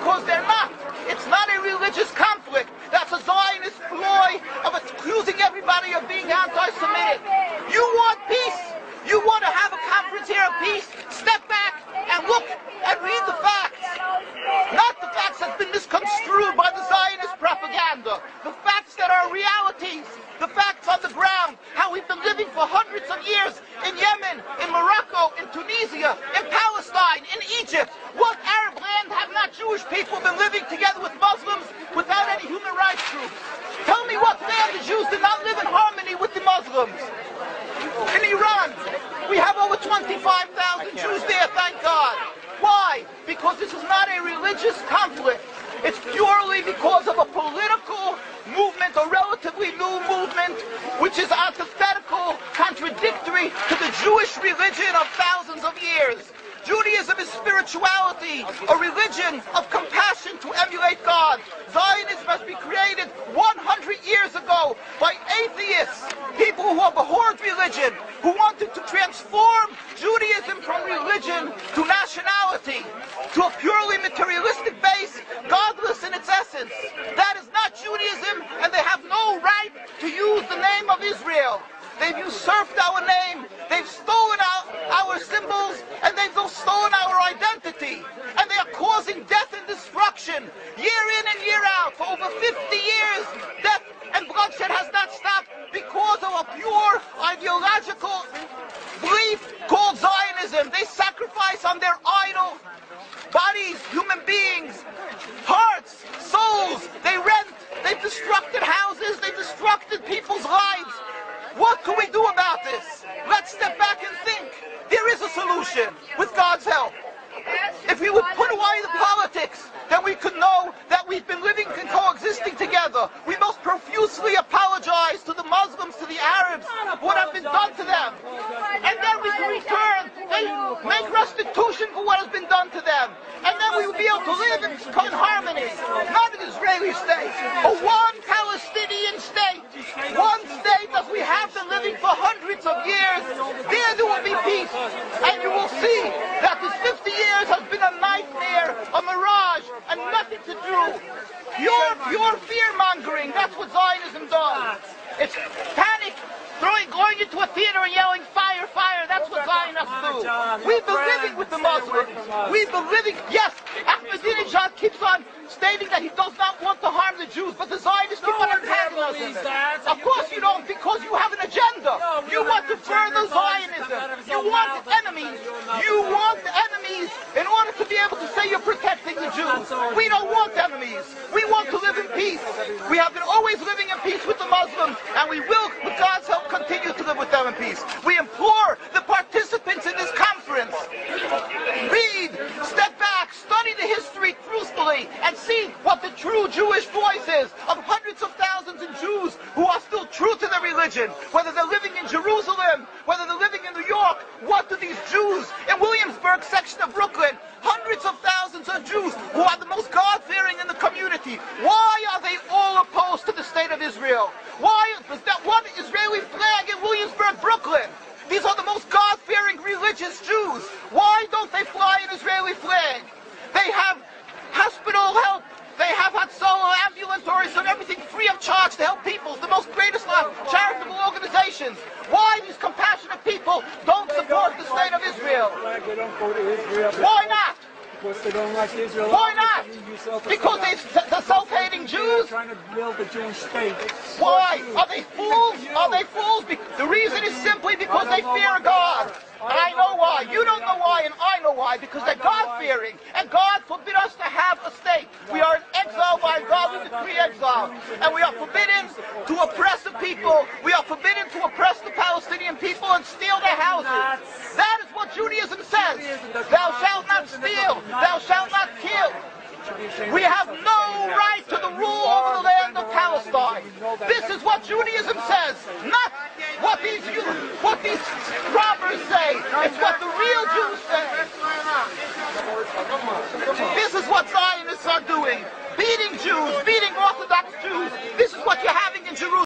because they're not. It's not a religious conflict. That's a Zionist ploy of accusing everybody of being anti-Semitic. You want peace? You want to have a conference here of peace? Step back and look and read the facts. Not the facts that have been misconstrued by the Zionist propaganda. The facts that are realities. The facts on the ground. How we've been living for hundreds of years in Yemen, in Morocco, in Tunisia, in Palestine, in Egypt. What Arab land have not Jewish people been living together with Muslims without any human rights groups? Tell me what land the Jews did not live in harmony with the Muslims. In Iran, we have over 25,000 Jews there, thank God. Why? Because this is not a religious conflict. It's purely because of a political movement, a relatively new movement, which is antithetical, contradictory to the Jewish religion of thousands of years. Judaism is spirituality, a religion of compassion to emulate God. Zionism must be created 100 years ago by atheists, people who abhorred religion, who wanted to transform Judaism from religion to nationality, to a purely materialistic base, godless in its essence. That is not Judaism, and they have no right to use the name of Israel. They've usurped our name, they've stolen our symbols, and they've stolen our identity. And they are causing death and destruction, year in and year out. For over 50 years, death and bloodshed has not stopped because of a pure ideological belief called Zionism. They sacrifice on their idol bodies, human beings, hearts, souls. They rent, they've destructed houses, they've destructed people's lives. What can we do about this? Let's step back and think. There is a solution with God's help. If we would put away the politics, then we could know that we've been living and coexisting together. We most profusely apologize to the Muslims, to the Arabs, what has been done to them. And then we can return and make restitution for what has been done to them. And then we will be able to live in harmony. Not an Israeli state, a one Palestinian state. One state as we have been living for hundreds of years. There will be peace. And you will see that this 50 years has been a nightmare, a mirage, and nothing to do. Pure fear-mongering, that's what Zionism does. It's panic, going into a theater and yelling, fire, fire, that's what Zionists do. We've been living with the Muslims. We've been living, yes, Ahmadinejad keeps on stating that he does not want to harm the Jews, but the Zionists keep on antagonizing them. Of course you don't, because you have an agenda. You want to further Zionism. You want enemies. You want enemies in order to be able to say you're protecting the Jews. We don't want enemies. We want to live in peace. We have been always living in peace with the Muslims, and we will, with God's help, continue to live with them in peace. We implore the participants in this conference, read, step back, study the history truthfully, and see what the true Jewish voice is of hundreds of thousands of Jews who are still true to their religion, whether they're living in Jerusalem, whether they're living in New York. What do these Jews in Williamsburg section of Brooklyn, hundreds of thousands of Jews who are the most God-fearing in the community, why are they all opposed to the state of Israel? Why is that one Israeli flag in Williamsburg, Brooklyn? These are the most God-fearing religious Jews. Why don't they fly an Israeli flag? They have hospital help. They have Hatzalah, ambulatories, and everything free of charge to help people. The most greatest charitable organizations. Why these compassionate people don't support the state of Israel? They don't go to Israel. Why not? Because they don't like Israel. Why not? Because they're self-hating Jews? They're trying to build a Jewish state. Why? Are they fools? Are they fools? The reason is simply because they fear God. And I know why. You don't know why, and I know why. Because they're God-fearing. And God forbid us to have a state. We are in exile by God. We decree exile. And we are forbidden to oppress the people. We are forbidden to oppress the Palestinian people and steal their houses. That is what Judaism says. Thou shalt not steal. Thou shalt not kill. We have no right to the rule over the land of Palestine. This is what Judaism says, not what these robbers say. It's what the real Jews say. This is what Zionists are doing. Beating Jews,